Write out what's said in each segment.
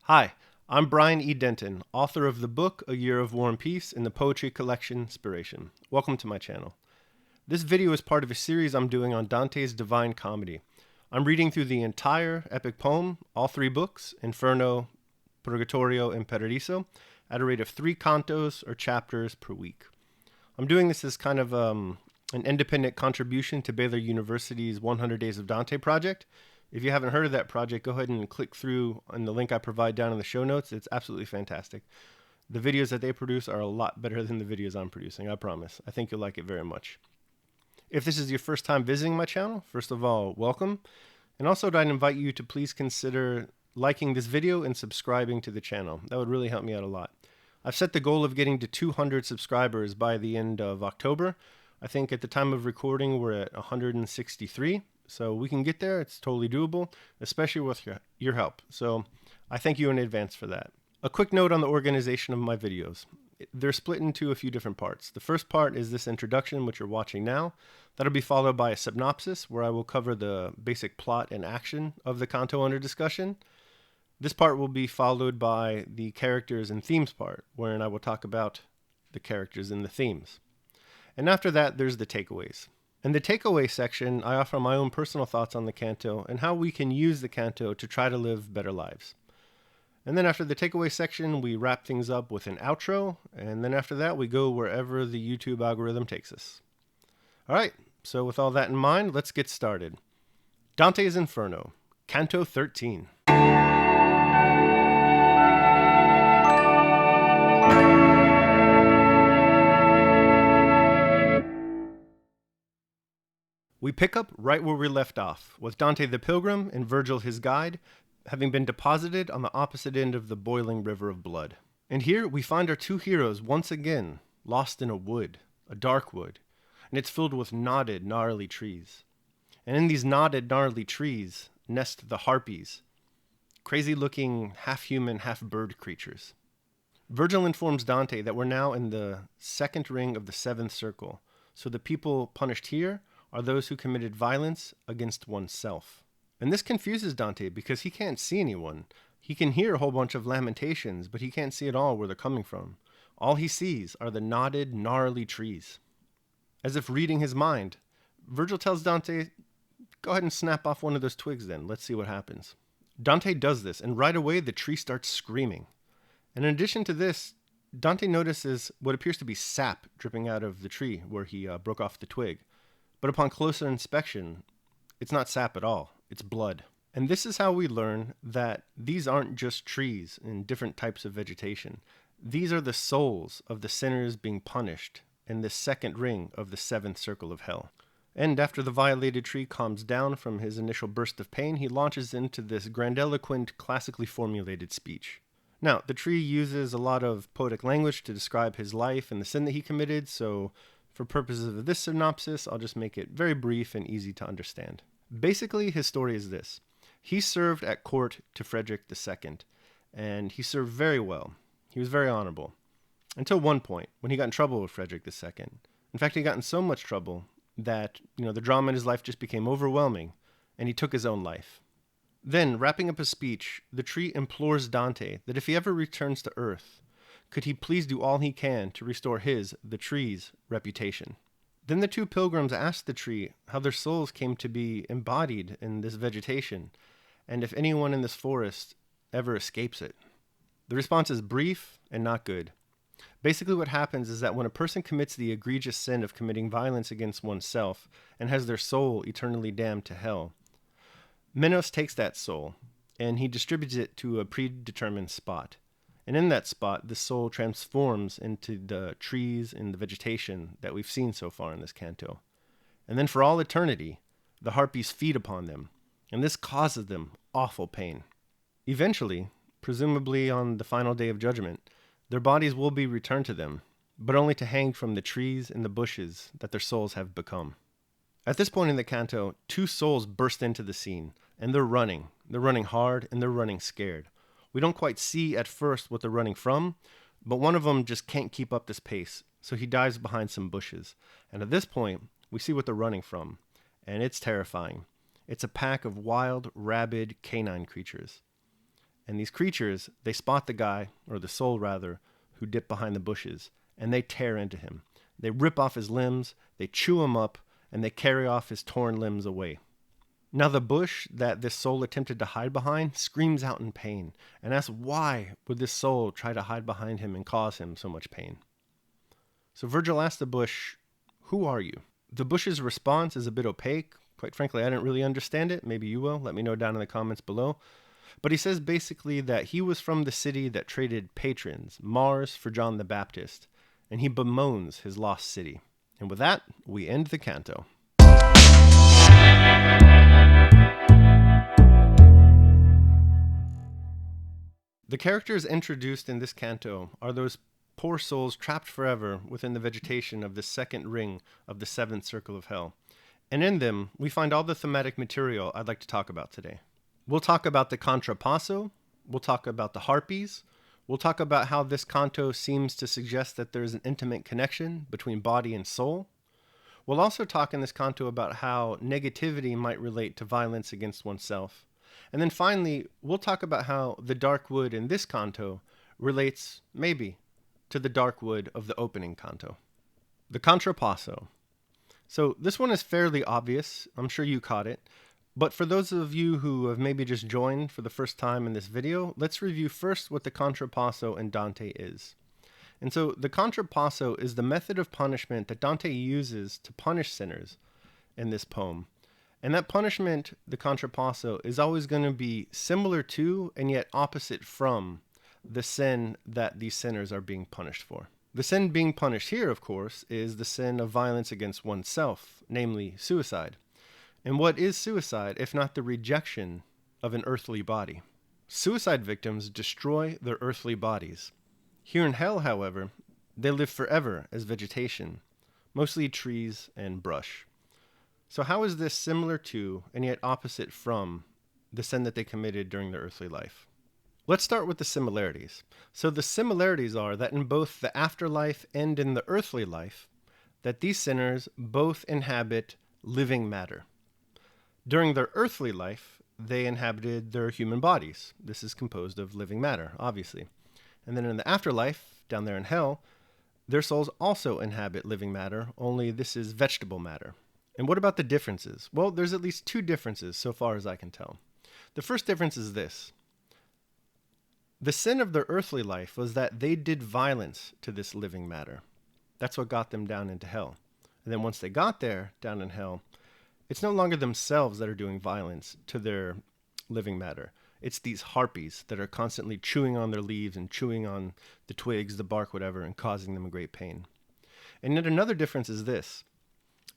Hi, I'm Brian E. Denton, author of the book A Year of War and Peace and the poetry collection Inspiration. Welcome to my channel. This video is part of a series I'm doing on Dante's Divine Comedy. I'm reading through the entire epic poem, all three books, Inferno, Purgatorio, and Paradiso, at a rate of 3 cantos or chapters per week. I'm doing this as kind of an independent contribution to Baylor University's 100 Days of Dante Project. If you haven't heard of that project, go ahead and click through on the link I provide down in the show notes. It's absolutely fantastic. The videos that they produce are a lot better than the videos I'm producing, I promise. I think you'll like it very much. If this is your first time visiting my channel, first of all, welcome. And also I'd invite you to please consider liking this video and subscribing to the channel. That would really help me out a lot. I've set the goal of getting to 200 subscribers by the end of October. I think at the time of recording, we're at 163. So we can get there. It's totally doable, especially with your help. So I thank you in advance for that. A quick note on the organization of my videos. They're split into a few different parts. The first part is this introduction, which you're watching now. That'll be followed by a synopsis, where I will cover the basic plot and action of the canto under discussion. This part will be followed by the characters and themes part, wherein I will talk about the characters and the themes. And after that, there's the takeaways. In the takeaway section, I offer my own personal thoughts on the canto and how we can use the canto to try to live better lives. And then after the takeaway section, we wrap things up with an outro, and then after that, we go wherever the YouTube algorithm takes us. All right, so with all that in mind, let's get started. Dante's Inferno, Canto 13. We pick up right where we left off, with Dante the Pilgrim and Virgil his guide, having been deposited on the opposite end of the boiling river of blood. And here we find our two heroes once again lost in a wood, a dark wood, and it's filled with knotted, gnarly trees. And in these knotted, gnarly trees nest the harpies, crazy-looking, half-human, half-bird creatures. Virgil informs Dante that we're now in the second ring of the seventh circle, so the people punished here are those who committed violence against oneself. And this confuses Dante because he can't see anyone. He can hear a whole bunch of lamentations, but he can't see at all where they're coming from. All he sees are the knotted, gnarly trees. As if reading his mind, Virgil tells Dante, go ahead and snap off one of those twigs then. Let's see what happens. Dante does this, and right away the tree starts screaming. And in addition to this, Dante notices what appears to be sap dripping out of the tree where he broke off the twig. But upon closer inspection, it's not sap at all, it's blood. And this is how we learn that these aren't just trees and different types of vegetation. These are the souls of the sinners being punished in this second ring of the seventh circle of hell. And after the violated tree calms down from his initial burst of pain, he launches into this grandiloquent, classically formulated speech. Now, the tree uses a lot of poetic language to describe his life and the sin that he committed, so for purposes of this synopsis, I'll just make it very brief and easy to understand. Basically, his story is this. He served at court to Frederick II, and he served very well. He was very honorable. Until one point, when he got in trouble with Frederick II. In fact, he got in so much trouble that, the drama in his life just became overwhelming, and he took his own life. Then, wrapping up his speech, the tree implores Dante that if he ever returns to Earth, could he please do all he can to restore the tree's, reputation. Then the two pilgrims asked the tree how their souls came to be embodied in this vegetation, and if anyone in this forest ever escapes it. The response is brief and not good. Basically what happens is that when a person commits the egregious sin of committing violence against oneself and has their soul eternally damned to hell, Minos takes that soul, and he distributes it to a predetermined spot. And in that spot, the soul transforms into the trees and the vegetation that we've seen so far in this canto. And then for all eternity, the harpies feed upon them, and this causes them awful pain. Eventually, presumably on the final day of judgment, their bodies will be returned to them, but only to hang from the trees and the bushes that their souls have become. At this point in the canto, two souls burst into the scene, and they're running. They're running hard, and they're running scared. We don't quite see at first what they're running from, but one of them just can't keep up this pace, so he dives behind some bushes. And at this point, we see what they're running from, and it's terrifying. It's a pack of wild, rabid, canine creatures. And these creatures, they spot the guy, or the soul rather, who dipped behind the bushes, and they tear into him. They rip off his limbs, they chew him up, and they carry off his torn limbs away. Now the bush that this soul attempted to hide behind screams out in pain, and asks why would this soul try to hide behind him and cause him so much pain. So Virgil asks the bush, "Who are you?" The bush's response is a bit opaque. Quite frankly, I didn't really understand it. Maybe you will. Let me know down in the comments below. But he says basically that he was from the city that traded patrons, Mars for John the Baptist, and he bemoans his lost city. And with that, we end the canto. The characters introduced in this canto are those poor souls trapped forever within the vegetation of the second ring of the seventh circle of hell. And in them, we find all the thematic material I'd like to talk about today. We'll talk about the contrapasso, we'll talk about the harpies, we'll talk about how this canto seems to suggest that there's an intimate connection between body and soul. We'll also talk in this canto about how negativity might relate to violence against oneself. And then finally, we'll talk about how the dark wood in this canto relates, maybe, to the dark wood of the opening canto. The contrapasso. So this one is fairly obvious. I'm sure you caught it. But for those of you who have maybe just joined for the first time in this video, let's review first what the contrapasso in Dante is. And so the contrapasso is the method of punishment that Dante uses to punish sinners in this poem. And that punishment, the contrapasso, is always going to be similar to and yet opposite from the sin that these sinners are being punished for. The sin being punished here, of course, is the sin of violence against oneself, namely suicide. And what is suicide if not the rejection of an earthly body? Suicide victims destroy their earthly bodies. Here in hell, however, they live forever as vegetation, mostly trees and brush. So how is this similar to, and yet opposite from, the sin that they committed during their earthly life? Let's start with the similarities. So the similarities are that in both the afterlife and in the earthly life, that these sinners both inhabit living matter. During their earthly life, they inhabited their human bodies. This is composed of living matter, obviously. And then in the afterlife, down there in hell, their souls also inhabit living matter, only this is vegetable matter. And what about the differences? Well, there's at least two differences so far as I can tell. The first difference is this. The sin of their earthly life was that they did violence to this living matter. That's what got them down into hell. And then once they got there, down in hell, it's no longer themselves that are doing violence to their living matter. It's these harpies that are constantly chewing on their leaves and chewing on the twigs, the bark, whatever, and causing them great pain. And yet another difference is this.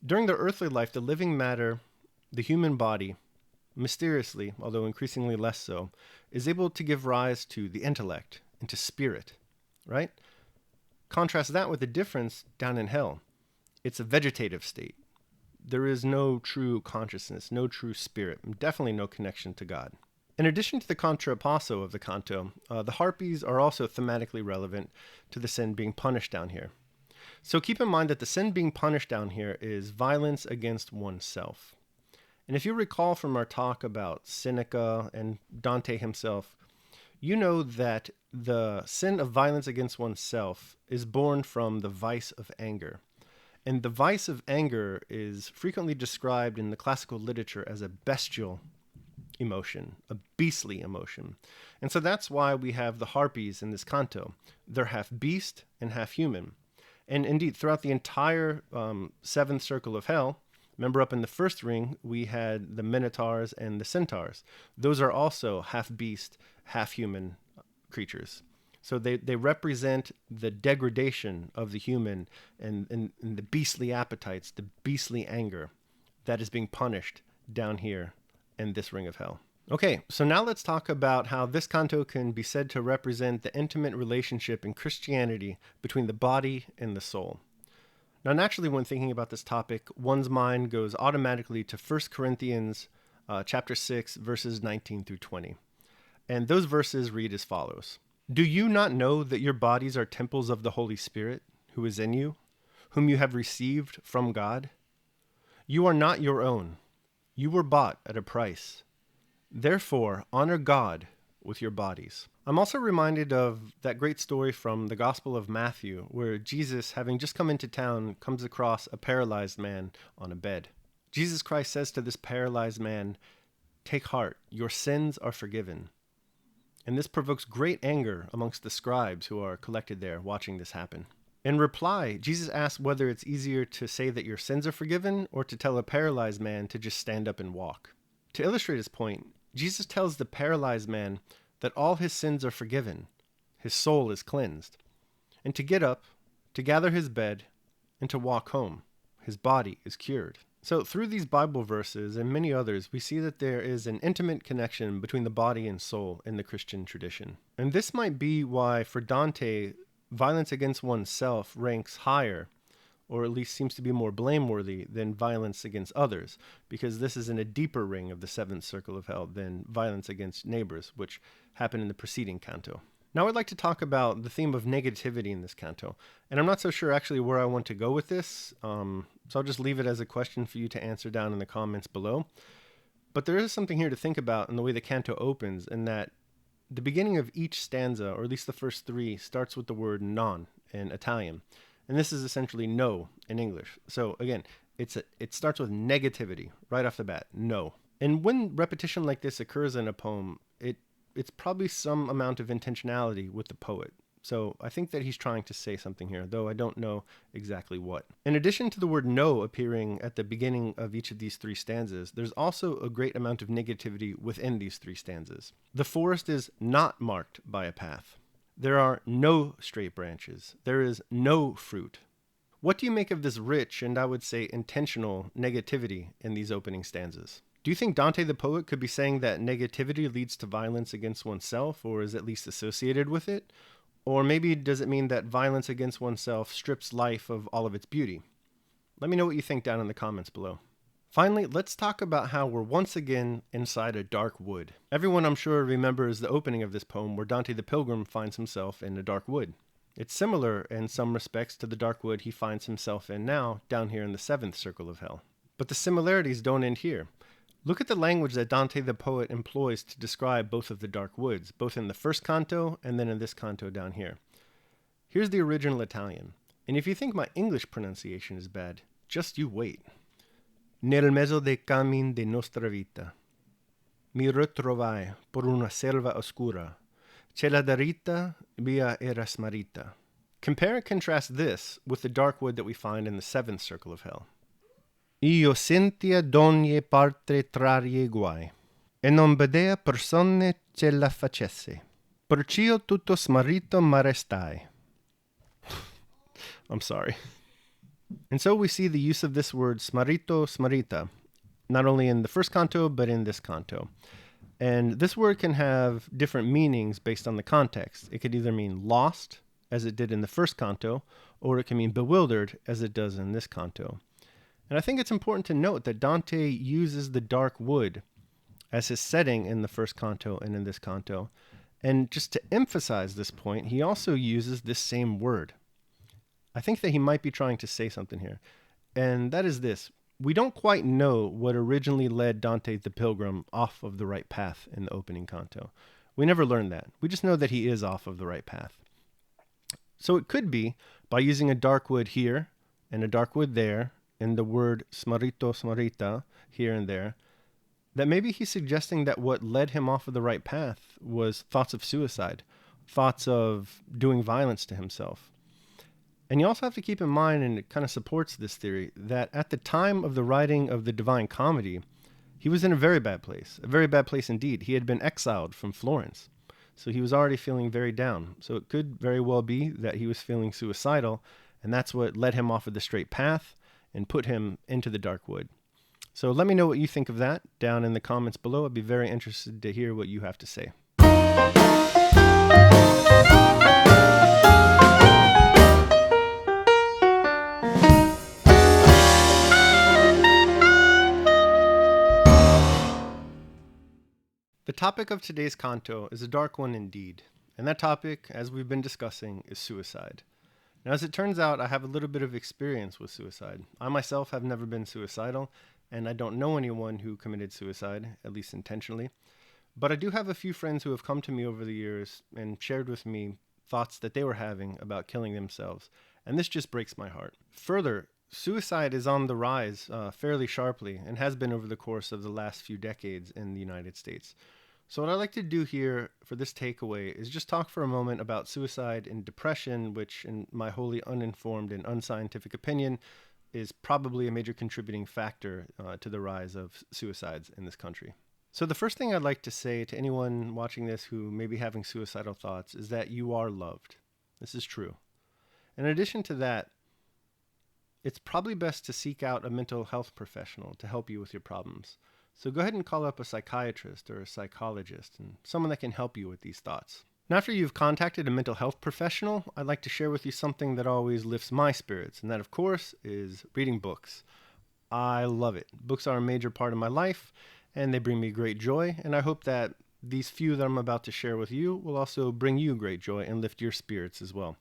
During their earthly life, the living matter, the human body, mysteriously, although increasingly less so, is able to give rise to the intellect and to spirit, right? Contrast that with the difference down in hell. It's a vegetative state. There is no true consciousness, no true spirit, and definitely no connection to God. In addition to the contrapasso of the canto, the harpies are also thematically relevant to the sin being punished down here. So keep in mind that the sin being punished down here is violence against oneself. And if you recall from our talk about Seneca and Dante himself, you know that the sin of violence against oneself is born from the vice of anger. And the vice of anger is frequently described in the classical literature as a bestial emotion, a beastly emotion. And so that's why we have the harpies in this canto. They're half beast and half human. And indeed, throughout the entire seventh circle of hell, remember up in the first ring, we had the minotaurs and the centaurs. Those are also half beast, half human creatures. So they represent the degradation of the human and the beastly appetites, the beastly anger that is being punished down here in this ring of hell. Okay, so now let's talk about how this canto can be said to represent the intimate relationship in Christianity between the body and the soul. Now, naturally, when thinking about this topic, one's mind goes automatically to 1 Corinthians chapter 6, verses 19 through 20. And those verses read as follows. Do you not know that your bodies are temples of the Holy Spirit, who is in you, whom you have received from God? You are not your own. You were bought at a price. Therefore, honor God with your bodies. I'm also reminded of that great story from the Gospel of Matthew, where Jesus, having just come into town, comes across a paralyzed man on a bed. Jesus Christ says to this paralyzed man, "Take heart, your sins are forgiven." And this provokes great anger amongst the scribes who are collected there watching this happen. In reply, Jesus asks whether it's easier to say that your sins are forgiven or to tell a paralyzed man to just stand up and walk. To illustrate his point, Jesus tells the paralyzed man that all his sins are forgiven, his soul is cleansed, and to get up, to gather his bed, and to walk home. His body is cured. So through these Bible verses and many others, we see that there is an intimate connection between the body and soul in the Christian tradition. And this might be why, for Dante, violence against oneself ranks higher, or at least seems to be more blameworthy than violence against others, because this is in a deeper ring of the seventh circle of hell than violence against neighbors, which happened in the preceding canto. Now I'd like to talk about the theme of negativity in this canto, and I'm not so sure actually where I want to go with this, so I'll just leave it as a question for you to answer down in the comments below. But there is something here to think about in the way the canto opens, in that the beginning of each stanza, or at least the first three, starts with the word non in Italian, and this is essentially no in English. So again, it starts with negativity right off the bat, no. And when repetition like this occurs in a poem, it's probably some amount of intentionality with the poet. So I think that he's trying to say something here, though I don't know exactly what. In addition to the word no appearing at the beginning of each of these three stanzas, there's also a great amount of negativity within these three stanzas. The forest is not marked by a path. There are no straight branches. There is no fruit. What do you make of this rich and I would say intentional negativity in these opening stanzas? Do you think Dante the poet could be saying that negativity leads to violence against oneself, or is at least associated with it? Or maybe does it mean that violence against oneself strips life of all of its beauty? Let me know what you think down in the comments below. Finally, let's talk about how we're once again inside a dark wood. Everyone, I'm sure, remembers the opening of this poem where Dante the Pilgrim finds himself in a dark wood. It's similar in some respects to the dark wood he finds himself in now down here in the seventh circle of hell. But the similarities don't end here. Look at the language that Dante the poet employs to describe both of the dark woods, both in the first canto and then in this canto down here. Here's the original Italian, and if you think my English pronunciation is bad, just you wait. Nel mezzo dei cammin de nostra vita, mi ritrovai por una selva oscura, c'è la diritta via era smarrita. Compare and contrast this with the dark wood that we find in the seventh circle of hell. Io sentia d'ogni parte trarie guai, e non vedea persone ce la facesse. Perciò tutto smarrito m'arrestai. I'm sorry. And so we see the use of this word smarrito, smarrita, not only in the first canto, but in this canto. And this word can have different meanings based on the context. It could either mean lost, as it did in the first canto, or it can mean bewildered, as it does in this canto. And I think it's important to note that Dante uses the dark wood as his setting in the first canto and in this canto. And just to emphasize this point, he also uses this same word. I think that he might be trying to say something here. And that is this. We don't quite know what originally led Dante the Pilgrim off of the right path in the opening canto. We never learned that. We just know that he is off of the right path. So it could be by using a dark wood here and a dark wood there, and the word smarrito, smarrita here and there, that maybe he's suggesting that what led him off of the right path was thoughts of suicide, thoughts of doing violence to himself. And you also have to keep in mind, and it kind of supports this theory, that at the time of the writing of the Divine Comedy, he was in a very bad place indeed. He had been exiled from Florence, so he was already feeling very down. So it could very well be that he was feeling suicidal, and that's what led him off of the straight path and put him into the dark wood. So let me know what you think of that down in the comments below. I'd be very interested to hear what you have to say. The topic of today's canto is a dark one indeed, and that topic, as we've been discussing, is suicide. Now, as it turns out, I have a little bit of experience with suicide. I myself have never been suicidal, and I don't know anyone who committed suicide, at least intentionally. But I do have a few friends who have come to me over the years and shared with me thoughts that they were having about killing themselves, and this just breaks my heart. Further, suicide is on the rise fairly sharply and has been over the course of the last few decades in the United States. So, what I'd like to do here for this takeaway is just talk for a moment about suicide and depression, which, in my wholly uninformed and unscientific opinion, is probably a major contributing factor to the rise of suicides in this country. So, the first thing I'd like to say to anyone watching this who may be having suicidal thoughts is that you are loved. This is true. In addition to that, it's probably best to seek out a mental health professional to help you with your problems. So go ahead and call up a psychiatrist or a psychologist and someone that can help you with these thoughts. Now, after you've contacted a mental health professional, I'd like to share with you something that always lifts my spirits, and that, of course, is reading books. I love it. Books are a major part of my life, and they bring me great joy, and I hope that these few that I'm about to share with you will also bring you great joy and lift your spirits as well.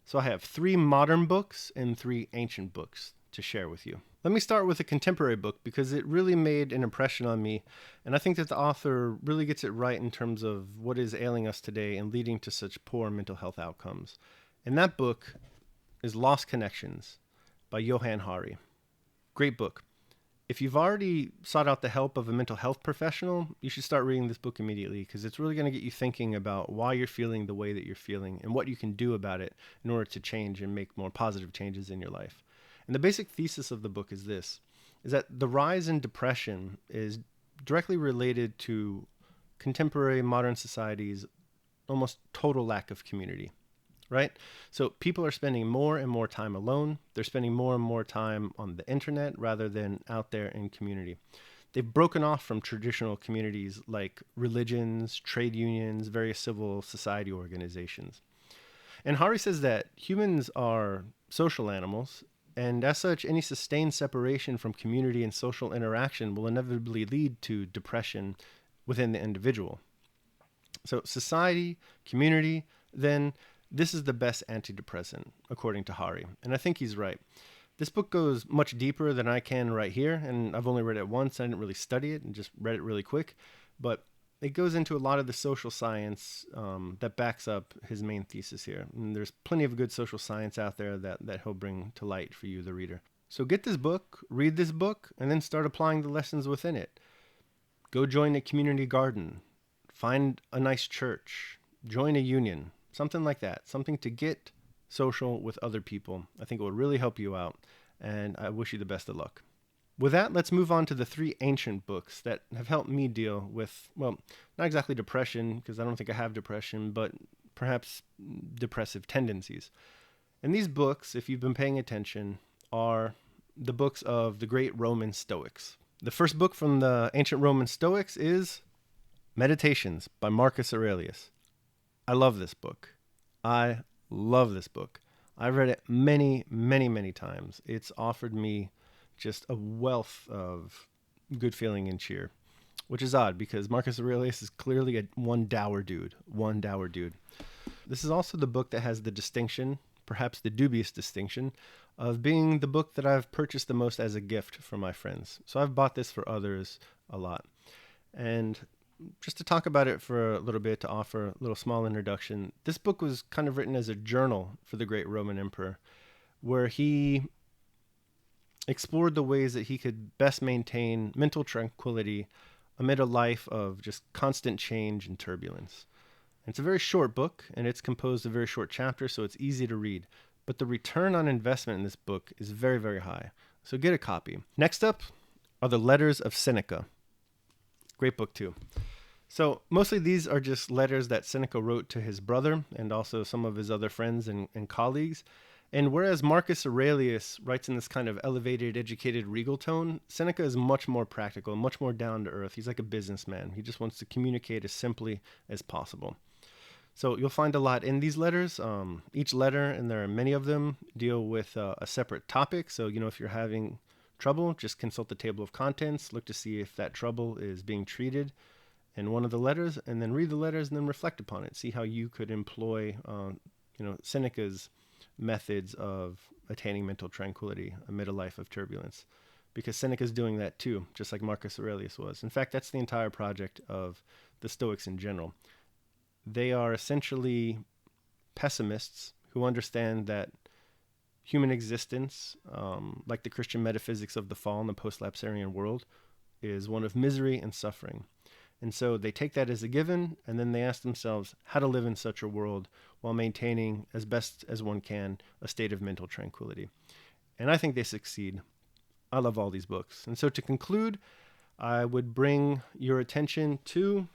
So I have 3 modern books and 3 ancient books to share with you. Let me start with a contemporary book because it really made an impression on me, and I think that the author really gets it right in terms of what is ailing us today and leading to such poor mental health outcomes. And that book is Lost Connections by Johann Hari. Great book. If you've already sought out the help of a mental health professional, you should start reading this book immediately because it's really going to get you thinking about why you're feeling the way that you're feeling and what you can do about it in order to change and make more positive changes in your life. And the basic thesis of the book is this, is that the rise in depression is directly related to contemporary modern society's almost total lack of community, right? So people are spending more and more time alone. They're spending more and more time on the internet rather than out there in community. They've broken off from traditional communities like religions, trade unions, various civil society organizations. And Hari says that humans are social animals, and as such, any sustained separation from community and social interaction will inevitably lead to depression within the individual. So society, community, then this is the best antidepressant, according to Hari. And I think he's right. This book goes much deeper than I can right here, and I've only read it once. I didn't really study it and just read it really quick. But it goes into a lot of the social science that backs up his main thesis here. And there's plenty of good social science out there that he'll bring to light for you, the reader. So get this book, read this book, and then start applying the lessons within it. Go join a community garden. Find a nice church. Join a union. Something like that. Something to get social with other people. I think it will really help you out. And I wish you the best of luck. With that, let's move on to the 3 ancient books that have helped me deal with, well, not exactly depression, because I don't think I have depression, but perhaps depressive tendencies. And these books, if you've been paying attention, are the books of the great Roman Stoics. The first book from the ancient Roman Stoics is Meditations by Marcus Aurelius. I love this book. I love this book. I've read it many, many, many times. It's offered me just a wealth of good feeling and cheer, which is odd because Marcus Aurelius is clearly one dour dude. This is also the book that has the distinction, perhaps the dubious distinction, of being the book that I've purchased the most as a gift for my friends. So I've bought this for others a lot. And just to talk about it for a little bit, to offer a little small introduction, this book was kind of written as a journal for the great Roman emperor, where he explored the ways that he could best maintain mental tranquility amid a life of just constant change and turbulence. And it's a very short book, and it's composed of very short chapters, so it's easy to read. But the return on investment in this book is very, very high. So get a copy. Next up are the Letters of Seneca. Great book, too. So mostly these are just letters that Seneca wrote to his brother and also some of his other friends and colleagues. And whereas Marcus Aurelius writes in this kind of elevated, educated, regal tone, Seneca is much more practical, much more down to earth. He's like a businessman. He just wants to communicate as simply as possible. So you'll find a lot in these letters. Each letter, and there are many of them, deal with a separate topic. So, if you're having trouble, just consult the table of contents, look to see if that trouble is being treated in one of the letters, and then read the letters and then reflect upon it. See how you could employ, Seneca's methods of attaining mental tranquility amid a life of turbulence. because Seneca's doing that too, just like Marcus Aurelius was. In fact, that's the entire project of the Stoics in general. They are essentially pessimists who understand that human existence, like the Christian metaphysics of the fall in the post-lapsarian world, is one of misery and suffering. And so they take that as a given, and then they ask themselves how to live in such a world while maintaining, as best as one can, a state of mental tranquility. And I think they succeed. I love all these books. And so to conclude, I would bring your attention to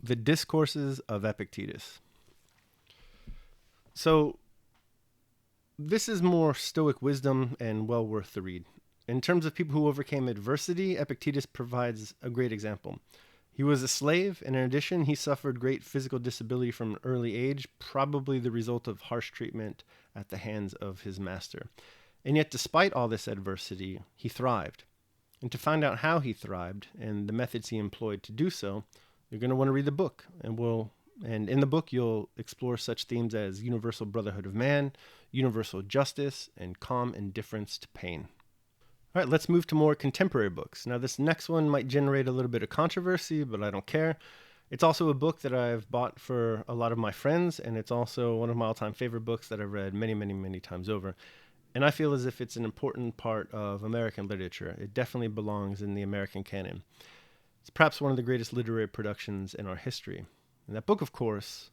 the Discourses of Epictetus. So this is more Stoic wisdom and well worth the read. In terms of people who overcame adversity, Epictetus provides a great example. He was a slave, and in addition, he suffered great physical disability from an early age, probably the result of harsh treatment at the hands of his master. And yet, despite all this adversity, he thrived. And to find out how he thrived and the methods he employed to do so, you're going to want to read the book. And in the book, you'll explore such themes as universal brotherhood of man, universal justice, and calm indifference to pain. All right, let's move to more contemporary books. Now, this next one might generate a little bit of controversy, but I don't care. It's also a book that I've bought for a lot of my friends, and it's also one of my all-time favorite books that I've read many, many, many times over. And I feel as if it's an important part of American literature. It definitely belongs in the American canon. It's perhaps one of the greatest literary productions in our history. And that book, of course,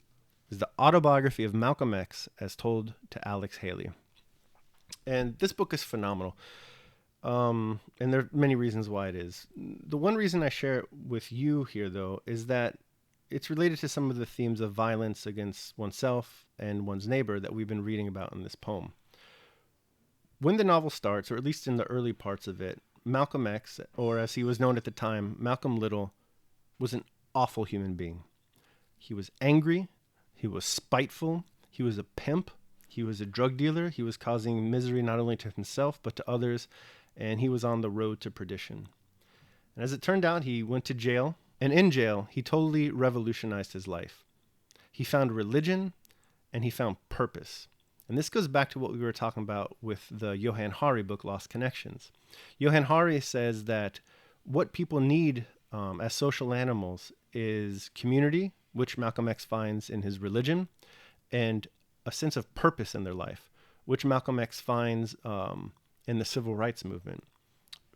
is the autobiography of Malcolm X as told to Alex Haley. And this book is phenomenal. And there are many reasons why it is. The one reason I share it with you here, though, is that it's related to some of the themes of violence against oneself and one's neighbor that we've been reading about in this poem. When the novel starts, or at least in the early parts of it, Malcolm X, or as he was known at the time, Malcolm Little, was an awful human being. He was angry, he was spiteful, he was a pimp, he was a drug dealer, he was causing misery not only to himself but to others, and he was on the road to perdition. And as it turned out, he went to jail, and in jail, he totally revolutionized his life. He found religion, and he found purpose. And this goes back to what we were talking about with the Johann Hari book, Lost Connections. Johann Hari says that what people need as social animals is community, which Malcolm X finds in his religion, and a sense of purpose in their life, which Malcolm X finds in the civil rights movement.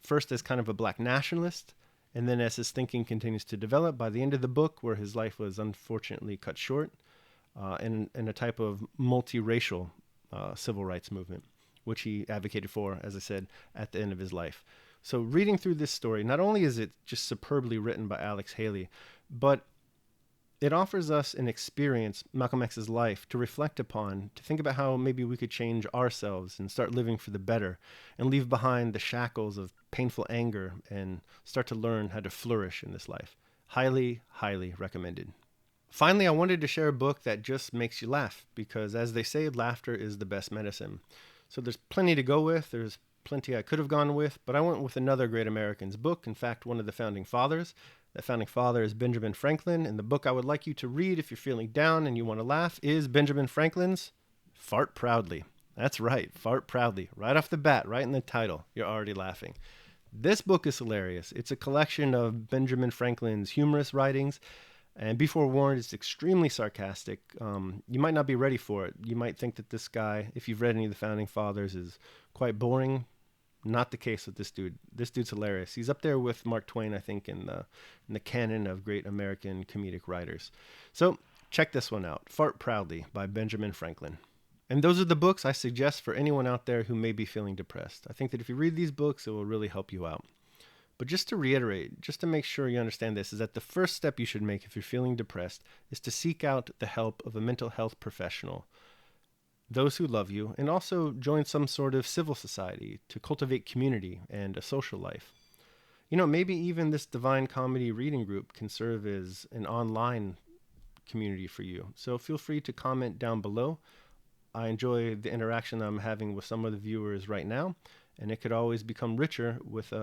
First as kind of a black nationalist, and then as his thinking continues to develop, by the end of the book, where his life was unfortunately cut short, in a type of multiracial civil rights movement, which he advocated for, as I said, at the end of his life. So reading through this story, not only is it just superbly written by Alex Haley, but it offers us an experience, Malcolm X's life, to reflect upon, to think about how maybe we could change ourselves and start living for the better and leave behind the shackles of painful anger and start to learn how to flourish in this life. Highly, highly recommended. Finally, I wanted to share a book that just makes you laugh because, as they say, laughter is the best medicine. So there's plenty to go with. There's plenty I could have gone with, but I went with another great American's book, in fact, one of the founding fathers. That founding father is Benjamin Franklin, and the book I would like you to read if you're feeling down and you want to laugh is Benjamin Franklin's Fart Proudly. That's right, Fart Proudly. Right off the bat, right in the title, you're already laughing. This book is hilarious. It's a collection of Benjamin Franklin's humorous writings, and be forewarned, it's extremely sarcastic. You might not be ready for it. You might think that this guy, if you've read any of the founding fathers, is quite boring. Not the case with this dude. This dude's hilarious. He's up there with Mark Twain, I think, in the canon of great American comedic writers. So check this one out, Fart Proudly by Benjamin Franklin. And those are the books I suggest for anyone out there who may be feeling depressed. I think that if you read these books, it will really help you out. But just to reiterate, just to make sure you understand this, is that the first step you should make if you're feeling depressed is to seek out the help of a mental health professional, those who love you, and also join some sort of civil society to cultivate community and a social life. You know, maybe even this Divine Comedy reading group can serve as an online community for you. So feel free to comment down below. I enjoy the interaction I'm having with some of the viewers right now, and it could always become richer with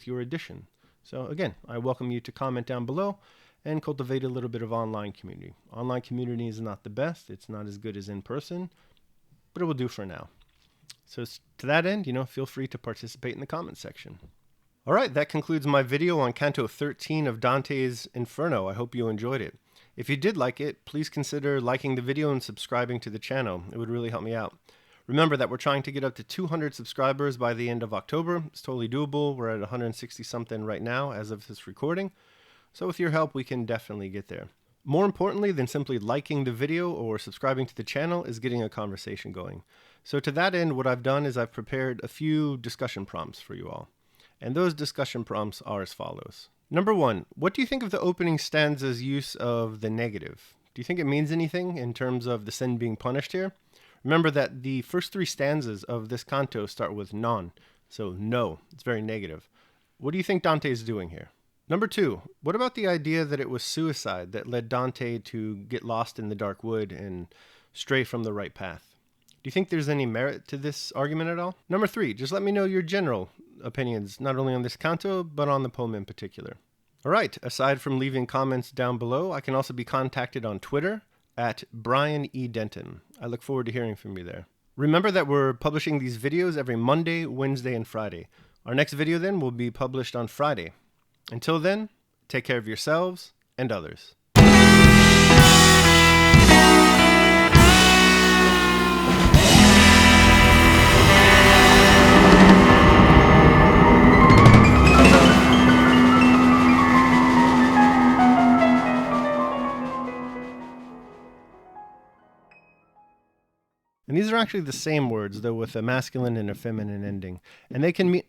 your addition. So again, I welcome you to comment down below and cultivate a little bit of online community. Online community is not the best. It's not as good as in person, but it will do for now. So to that end, feel free to participate in the comments section. All right, that concludes my video on Canto 13 of Dante's Inferno. I hope you enjoyed it. If you did like it, please consider liking the video and subscribing to the channel. It would really help me out. Remember that we're trying to get up to 200 subscribers by the end of October. It's totally doable. We're at 160 something right now as of this recording. So with your help, we can definitely get there. More importantly than simply liking the video or subscribing to the channel is getting a conversation going. So to that end, what I've done is I've prepared a few discussion prompts for you all. And those discussion prompts are as follows. Number 1, what do you think of the opening stanza's use of the negative? Do you think it means anything in terms of the sin being punished here? Remember that the first 3 stanzas of this canto start with non, so no, it's very negative. What do you think Dante is doing here? Number 2, what about the idea that it was suicide that led Dante to get lost in the dark wood and stray from the right path? Do you think there's any merit to this argument at all? Number 3, just let me know your general opinions, not only on this canto, but on the poem in particular. All right, aside from leaving comments down below, I can also be contacted on Twitter at Brian E. Denton. I look forward to hearing from you there. Remember that we're publishing these videos every Monday, Wednesday, and Friday. Our next video then will be published on Friday. Until then, take care of yourselves and others. And these are actually the same words, though with a masculine and a feminine ending. And they can mean...